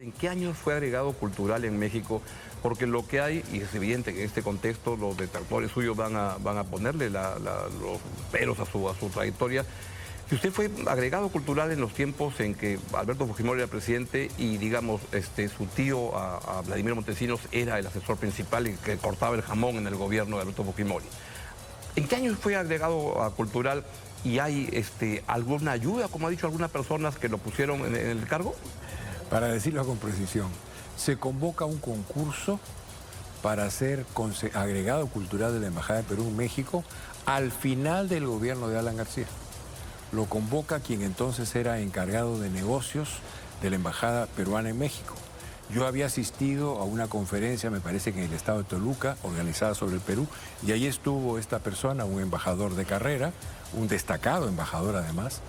¿En qué años fue agregado cultural en México? Porque lo que hay, y es evidente que en este contexto los detractores suyos van a ponerle los peros a su trayectoria. Si usted fue agregado cultural en los tiempos en que Alberto Fujimori era presidente y, digamos, su tío a Vladimiro Montesinos era el asesor principal y que cortaba el jamón en el gobierno de Alberto Fujimori. ¿En qué años fue agregado a cultural y hay alguna ayuda, como ha dicho algunas personas que lo pusieron en el cargo? Para decirlo con precisión, se convoca un concurso para ser agregado cultural de la Embajada de Perú en México al final del gobierno de Alan García. Lo convoca quien entonces era encargado de negocios de la Embajada Peruana en México. Yo había asistido a una conferencia, me parece que en el estado de Toluca, organizada sobre el Perú, y ahí estuvo esta persona, un embajador de carrera, un destacado embajador además,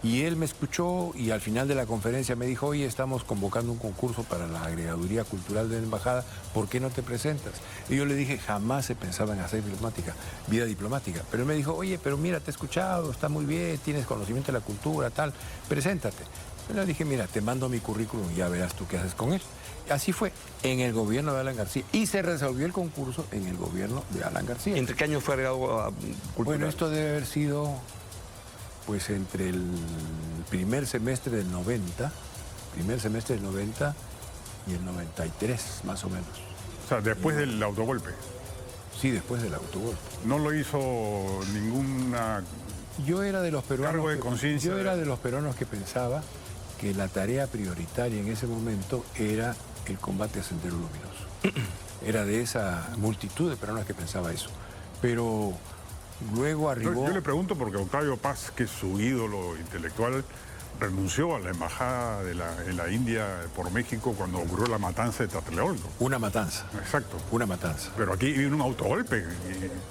y él me escuchó y al final de la conferencia me dijo: oye, estamos convocando un concurso para la agregaduría cultural de la embajada, ¿por qué no te presentas? Y yo le dije: jamás se pensaba en hacer vida diplomática. Pero él me dijo: oye, pero mira, te he escuchado, está muy bien, tienes conocimiento de la cultura, tal, preséntate. Yo le dije: mira, te mando mi currículum y ya verás tú qué haces con él. Así fue, en el gobierno de Alan García. Y se resolvió el concurso en el gobierno de Alan García. ¿Entre qué años fue agregado a cultural? Bueno, esto debe haber sido pues entre el primer semestre del 90 y el 93, más o menos. O sea, después del autogolpe. Sí, después del autogolpe. No lo hizo ninguna... Yo era de los peruanos. Cargo de conciencia. Yo era de los peruanos que pensaba que la tarea prioritaria en ese momento era el combate a Sendero Luminoso. Era de esa multitud de peruanos que pensaba eso. Pero luego arribó... Yo le pregunto porque Octavio Paz, que es su ídolo intelectual, renunció a la embajada en la India por México cuando ocurrió la matanza de Tlatelolco. Una matanza. Exacto. Una matanza. Pero aquí vino un autogolpe.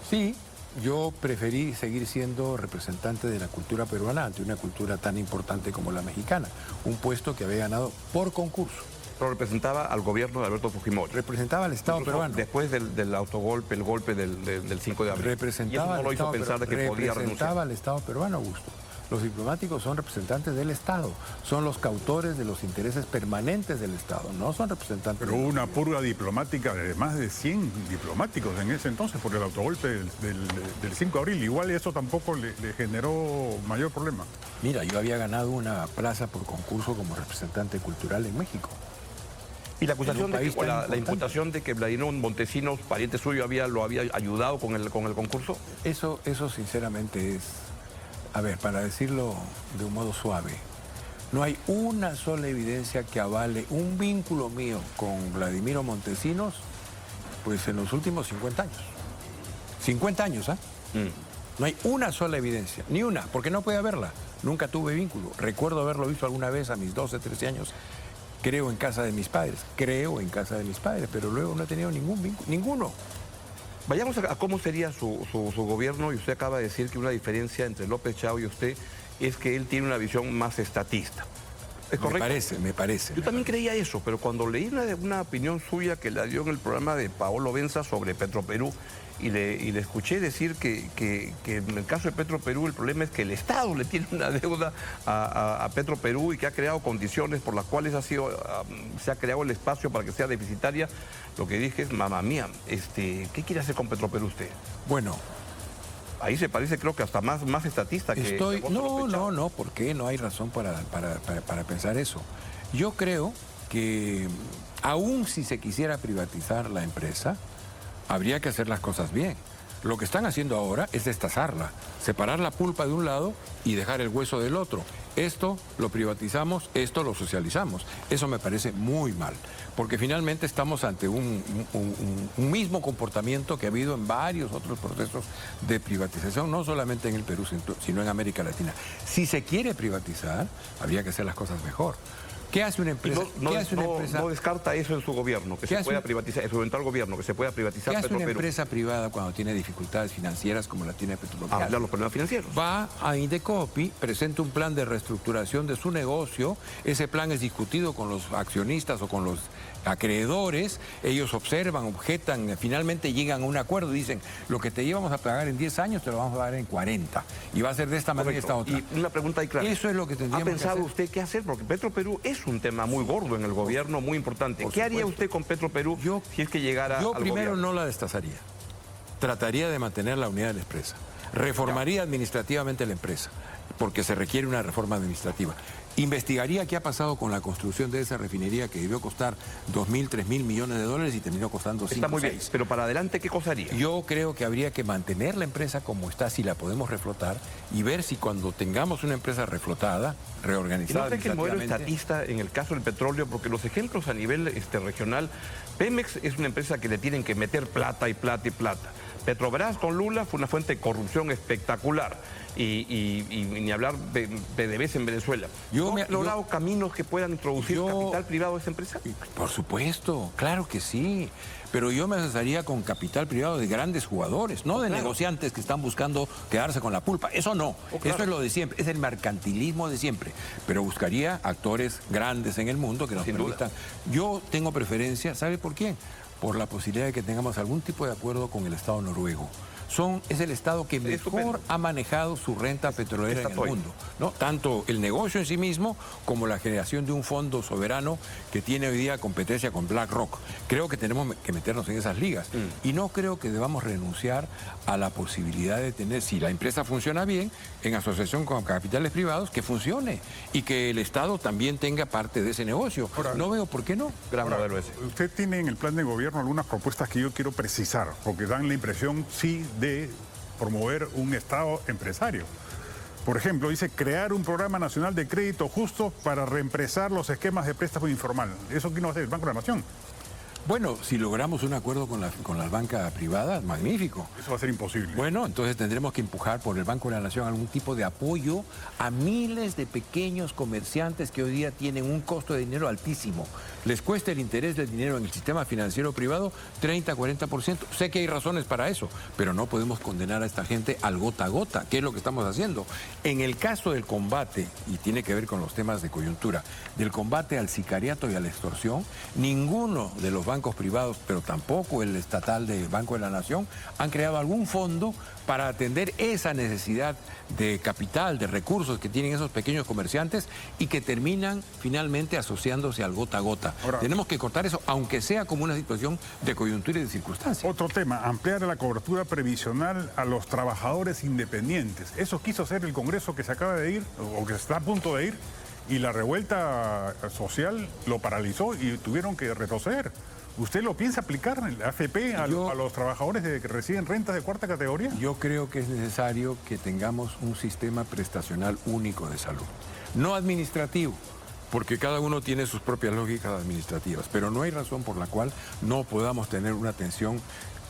Sí, yo preferí seguir siendo representante de la cultura peruana ante una cultura tan importante como la mexicana. Un puesto que había ganado por concurso. Pero representaba al gobierno de Alberto Fujimori. Representaba al Estado peruano. Después del autogolpe, el golpe del 5 de abril. Representaba, y eso no lo hizo pensar de que podía renunciar. Representaba al Estado peruano, Augusto. Los diplomáticos son representantes del Estado, son los cautores de los intereses permanentes del Estado, no son representantes... Pero hubo una purga diplomática de más de 100 diplomáticos en ese entonces por el autogolpe del 5 de abril. Igual eso tampoco le generó mayor problema. Mira, yo había ganado una plaza por concurso como representante cultural en México. Y la acusación la imputación de que Vladimiro Montesinos, pariente suyo, lo había ayudado con el concurso. Eso sinceramente es... A ver, para decirlo de un modo suave, no hay una sola evidencia que avale un vínculo mío con Vladimiro Montesinos, pues en los últimos 50 años. 50 años, ¿ah? No hay una sola evidencia, ni una, porque no puede haberla. Nunca tuve vínculo. Recuerdo haberlo visto alguna vez a mis 12, 13 años. Creo en casa de mis padres, pero luego no he tenido ningún vínculo, ninguno. Vayamos a cómo sería su gobierno, y usted acaba de decir que una diferencia entre López Chao y usted es que él tiene una visión más estatista. ¿Es correcto? Me parece. Yo también creía eso, pero cuando leí una opinión suya que la dio en el programa de Paolo Benza sobre Petroperú, y le escuché decir que en el caso de Petroperú el problema es que el Estado le tiene una deuda a Petroperú y que ha creado condiciones por las cuales se ha creado el espacio para que sea deficitaria. Lo que dije es: mamá mía, ¿qué quiere hacer con Petroperú usted? Bueno, ahí se parece, creo que hasta más estatista que... No, ¿por qué? No hay razón para pensar eso. Yo creo que aún si se quisiera privatizar la empresa, habría que hacer las cosas bien. Lo que están haciendo ahora es destazarla, separar la pulpa de un lado y dejar el hueso del otro. Esto lo privatizamos, esto lo socializamos. Eso me parece muy mal, porque finalmente estamos ante un mismo comportamiento que ha habido en varios otros procesos de privatización, no solamente en el Perú, sino en América Latina. Si se quiere privatizar, habría que hacer las cosas mejor. ¿Qué hace una empresa? No descarta eso en su gobierno, que se pueda privatizar, en su eventual gobierno, que se pueda privatizar Petroperú. ¿Qué hace una empresa privada cuando tiene dificultades financieras como la tiene Petroperú? Hablar los problemas financieros. Va a Indecopi, presenta un plan de reestructuración de su negocio, ese plan es discutido con los accionistas o con los acreedores, ellos observan, objetan, finalmente llegan a un acuerdo, dicen: lo que te íbamos a pagar en 10 años te lo vamos a pagar en 40, y va a ser de esta manera y esta otra. Y una pregunta ahí clara. Eso es lo que tendríamos que hacer. ¿Ha pensado usted qué hacer? Porque Petroperú es es un tema muy gordo en el gobierno, muy importante. ¿Qué haría usted con Petroperú si es que llegara al gobierno? Yo primero gobierno? no la destazaría. Trataría de mantener la unidad de la empresa. Reformaría administrativamente la empresa, porque se requiere una reforma administrativa. Investigaría qué ha pasado con la construcción de esa refinería que debió costar 2.000, 3.000 millones de dólares y terminó costando 5, Está muy 6. bien, pero para adelante, ¿qué cosa haría? Yo creo que habría que mantener la empresa como está, si la podemos reflotar, y ver si cuando tengamos una empresa reflotada, ¿Y reorganizada no cree que el modelo administrativamente... estatista en el caso del petróleo, porque los ejemplos a nivel regional, Pemex es una empresa que le tienen que meter plata y plata y plata. Petrobras con Lula fue una fuente de corrupción espectacular. Y ni hablar de PDVSA en Venezuela. ¿No ha logrado caminos que puedan introducir capital privado a esa empresa? Por supuesto, claro que sí. Pero yo me asesoraría con capital privado de grandes jugadores, no de negociantes que están buscando quedarse con la pulpa. Eso no, eso es lo de siempre, es el mercantilismo de siempre. Pero buscaría actores grandes en el mundo que nos permitan. Yo tengo preferencia, ¿sabe por quién? Por la posibilidad de que tengamos algún tipo de acuerdo con el Estado noruego. Es el Estado que mejor ha manejado su renta petrolera en el mundo, ¿no? Tanto el negocio en sí mismo como la generación de un fondo soberano que tiene hoy día competencia con BlackRock. Creo que tenemos que meternos en esas ligas. Y no creo que debamos renunciar a la posibilidad de tener, si la empresa funciona bien, en asociación con capitales privados, que funcione y que el Estado también tenga parte de ese negocio. Ahora, no veo por qué no. Gran modelo ese. Usted tiene en el plan de gobierno algunas propuestas que yo quiero precisar, porque dan la impresión, sí, de promover un Estado empresario. Por ejemplo, dice crear un programa nacional de crédito justo para reempresar los esquemas de préstamo informal. ¿Eso quién va a hacer? ¿El Banco de la Nación? Bueno, si logramos un acuerdo con la banca privada, magnífico. Eso va a ser imposible. Bueno, entonces tendremos que empujar por el Banco de la Nación algún tipo de apoyo a miles de pequeños comerciantes que hoy día tienen un costo de dinero altísimo. Les cuesta el interés del dinero en el sistema financiero privado 30, 40%. Sé que hay razones para eso, pero no podemos condenar a esta gente al gota a gota, que es lo que estamos haciendo. En el caso del combate, y tiene que ver con los temas de coyuntura, del combate al sicariato y a la extorsión, ninguno de los bancos privados, pero tampoco el estatal del Banco de la Nación, han creado algún fondo para atender esa necesidad de capital, de recursos que tienen esos pequeños comerciantes y que terminan finalmente asociándose al gota a gota. Ahora, tenemos que cortar eso, aunque sea como una situación de coyuntura y de circunstancia. Otro tema, ampliar la cobertura previsional a los trabajadores independientes. Eso quiso hacer el Congreso que se acaba de ir, o que está a punto de ir, y la revuelta social lo paralizó y tuvieron que retroceder. ¿Usted lo piensa aplicar en la AFP a los trabajadores que reciben rentas de cuarta categoría? Yo creo que es necesario que tengamos un sistema prestacional único de salud. No administrativo, porque cada uno tiene sus propias lógicas administrativas, pero no hay razón por la cual no podamos tener una atención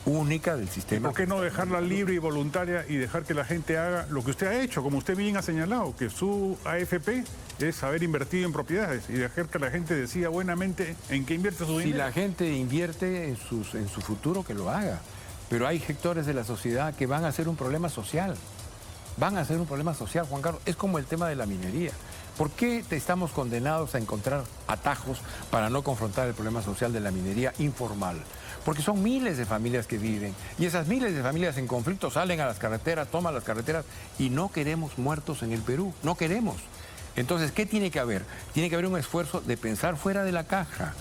única del sistema. ¿Por qué no dejarla libre y voluntaria y dejar que la gente haga lo que usted ha hecho, como usted bien ha señalado, que su AFP es haber invertido en propiedades y dejar que la gente decida buenamente en qué invierte su dinero? Si la gente invierte en su futuro, que lo haga. Pero hay sectores de la sociedad que van a ser un problema social. Van a ser un problema social, Juan Carlos. Es como el tema de la minería. ¿Por qué estamos condenados a encontrar atajos para no confrontar el problema social de la minería informal? Porque son miles de familias que viven y esas miles de familias en conflicto salen a las carreteras, toman las carreteras y no queremos muertos en el Perú, no queremos. Entonces, ¿qué tiene que haber? Tiene que haber un esfuerzo de pensar fuera de la caja.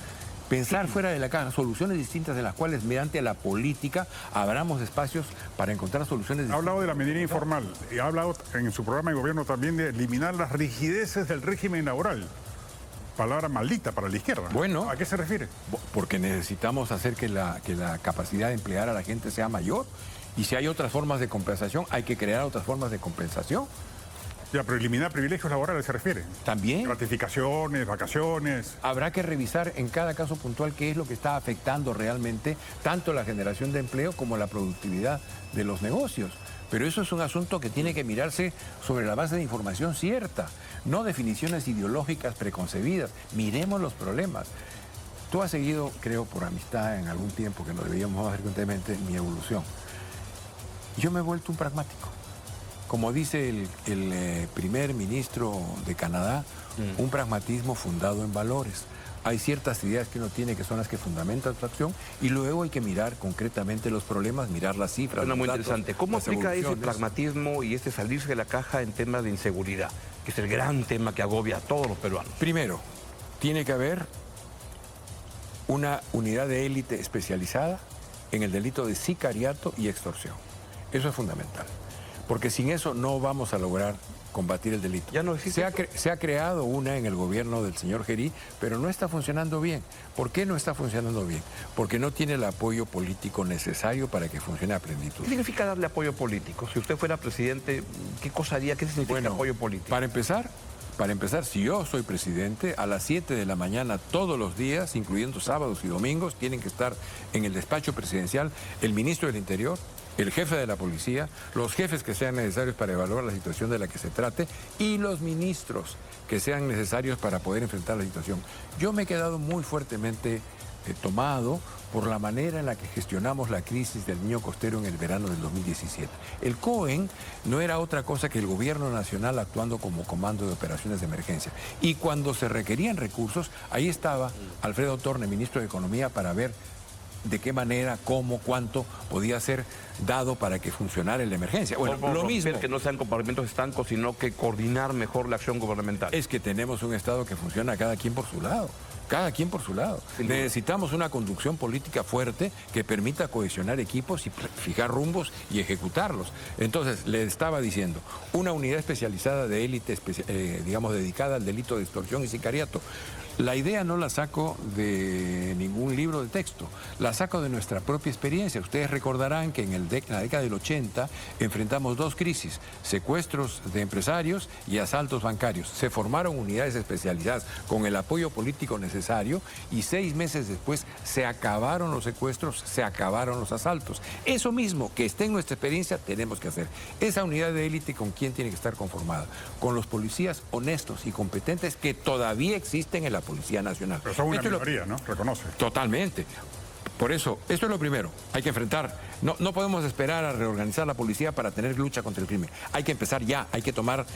Pensar fuera de la caja, soluciones distintas de las cuales mediante la política abramos espacios para encontrar soluciones distintas. Ha hablado de la minería informal y ha hablado en su programa de gobierno también de eliminar las rigideces del régimen laboral. Palabra maldita para la izquierda. Bueno, ¿a qué se refiere? Porque necesitamos hacer que la capacidad de emplear a la gente sea mayor y si hay otras formas de compensación, hay que crear otras formas de compensación. Ya, pero eliminar privilegios laborales se refiere. También. Gratificaciones, vacaciones. Habrá que revisar en cada caso puntual qué es lo que está afectando realmente tanto la generación de empleo como la productividad de los negocios. Pero eso es un asunto que tiene que mirarse sobre la base de información cierta, no definiciones ideológicas preconcebidas. Miremos los problemas. Tú has seguido, creo, por amistad en algún tiempo, que lo debíamos más frecuentemente, mi evolución. Yo me he vuelto un pragmático. Como dice el primer ministro de Canadá, un pragmatismo fundado en valores. Hay ciertas ideas que uno tiene que son las que fundamentan su acción y luego hay que mirar concretamente los problemas, mirar las cifras. Suena muy los datos, interesante. ¿Cómo aplica ese evoluciones? pragmatismo y ese salirse de la caja en temas de inseguridad, que es el gran tema que agobia a todos los peruanos? Primero, tiene que haber una unidad de élite especializada en el delito de sicariato y extorsión. Eso es fundamental, porque sin eso no vamos a lograr combatir el delito. Ya no existe. Se ha creado una en el gobierno del señor Gerí, pero no está funcionando bien. ¿Por qué no está funcionando bien? Porque no tiene el apoyo político necesario para que funcione a plenitud. ¿Qué significa darle apoyo político? Si usted fuera presidente, ¿qué cosa haría? ¿Qué significa apoyo político? Para empezar, si yo soy presidente, a las 7 de la mañana todos los días, incluyendo sábados y domingos, tienen que estar en el despacho presidencial el ministro del Interior, el jefe de la policía, los jefes que sean necesarios para evaluar la situación de la que se trate y los ministros que sean necesarios para poder enfrentar la situación. Yo me he quedado muy fuertemente tomado por la manera en la que gestionamos la crisis del niño costero en el verano del 2017. El COEN no era otra cosa que el gobierno nacional actuando como comando de operaciones de emergencia. Y cuando se requerían recursos, ahí estaba Alfredo Torne, ministro de Economía, para ver de qué manera, cómo, cuánto podía ser dado para que funcionara la emergencia. Bueno, lo mismo. Que no sean compartimentos estancos, sino que coordinar mejor la acción gubernamental. Es que tenemos un Estado que funciona cada quien por su lado. Cada quien por su lado. Necesitamos una conducción política fuerte que permita cohesionar equipos y fijar rumbos y ejecutarlos. Entonces, le estaba diciendo, una unidad especializada de élite, digamos, dedicada al delito de extorsión y sicariato. La idea no la saco de ningún libro de texto, la saco de nuestra propia experiencia. Ustedes recordarán que en la década del 80 enfrentamos dos crisis, secuestros de empresarios y asaltos bancarios. Se formaron unidades especializadas con el apoyo político necesario y 6 meses después se acabaron los secuestros, se acabaron los asaltos. Eso mismo que esté en nuestra experiencia tenemos que hacer. Esa unidad de élite, ¿con quién tiene que estar conformada? Con los policías honestos y competentes que todavía existen en la Policía Nacional. Pero son una minoría, ¿no? Reconoce. Totalmente. Por eso, esto es lo primero. Hay que enfrentar. No podemos esperar a reorganizar la policía para tener lucha contra el crimen. Hay que empezar ya. Hay que tomar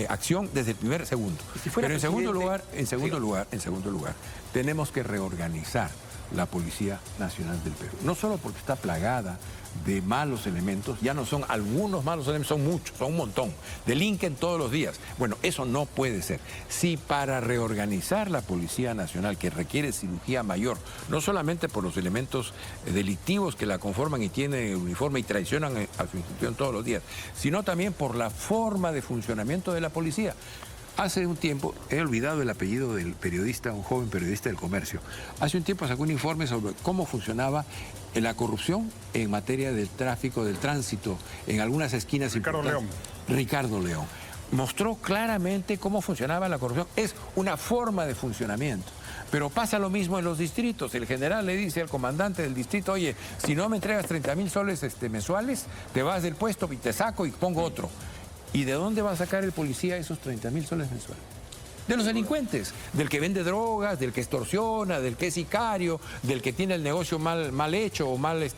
acción desde el primer segundo. Pero en segundo lugar, tenemos que reorganizar la Policía Nacional del Perú. No solo porque está plagada de malos elementos, ya no son algunos malos elementos, son muchos, son un montón, delinquen todos los días. Bueno, eso no puede ser. Si para reorganizar la Policía Nacional, que requiere cirugía mayor, no solamente por los elementos delictivos que la conforman y tienen uniforme y traicionan a su institución todos los días, sino también por la forma de funcionamiento de la policía. Hace un tiempo, he olvidado el apellido del periodista, un joven periodista del Comercio. Hace un tiempo sacó un informe sobre cómo funcionaba la corrupción en materia del tráfico, del tránsito, en algunas esquinas importantes. Ricardo León. Mostró claramente cómo funcionaba la corrupción. Es una forma de funcionamiento. Pero pasa lo mismo en los distritos. El general le dice al comandante del distrito, oye, si no me entregas 30,000 soles mensuales, te vas del puesto y te saco y pongo otro. ¿Y de dónde va a sacar el policía esos 30,000 soles mensuales? De los delincuentes, del que vende drogas, del que extorsiona, del que es sicario, del que tiene el negocio mal hecho o mal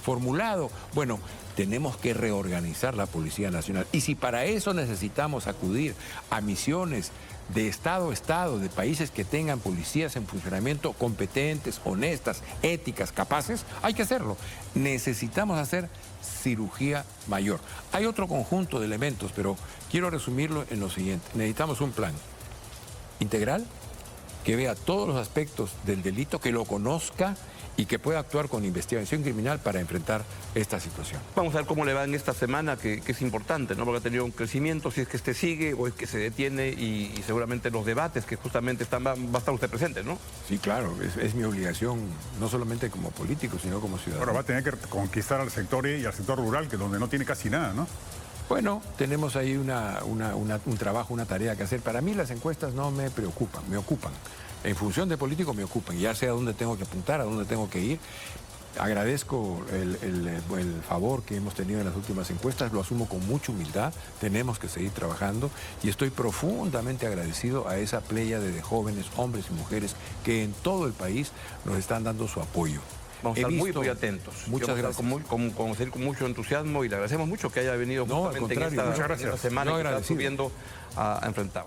formulado. Bueno, tenemos que reorganizar la Policía Nacional. Y si para eso necesitamos acudir a misiones de Estado a Estado, de países que tengan policías en funcionamiento competentes, honestas, éticas, capaces, hay que hacerlo. Necesitamos hacer cirugía mayor. Hay otro conjunto de elementos, pero quiero resumirlo en lo siguiente. Necesitamos un plan integral que vea todos los aspectos del delito, que lo conozca y que pueda actuar con investigación criminal para enfrentar esta situación. Vamos a ver cómo le va en esta semana, que es importante, ¿no? Porque ha tenido un crecimiento, si es que sigue o es que se detiene y seguramente los debates que justamente va a estar usted presente, ¿no? Sí, claro, es mi obligación, no solamente como político, sino como ciudadano. Ahora va a tener que conquistar al sector y al sector rural, que donde no tiene casi nada, ¿no? Bueno, tenemos ahí un trabajo, una tarea que hacer. Para mí las encuestas no me preocupan, me ocupan. En función de político me ocupan, ya sé a dónde tengo que apuntar, a dónde tengo que ir. Agradezco el favor que hemos tenido en las últimas encuestas, lo asumo con mucha humildad, tenemos que seguir trabajando y estoy profundamente agradecido a esa pléyade de jóvenes, hombres y mujeres que en todo el país nos están dando su apoyo. Vamos a estar muy atentos. Muchas gracias. Conocer con mucho entusiasmo y le agradecemos mucho que haya venido justamente en esta semana que está subiendo a enfrentar.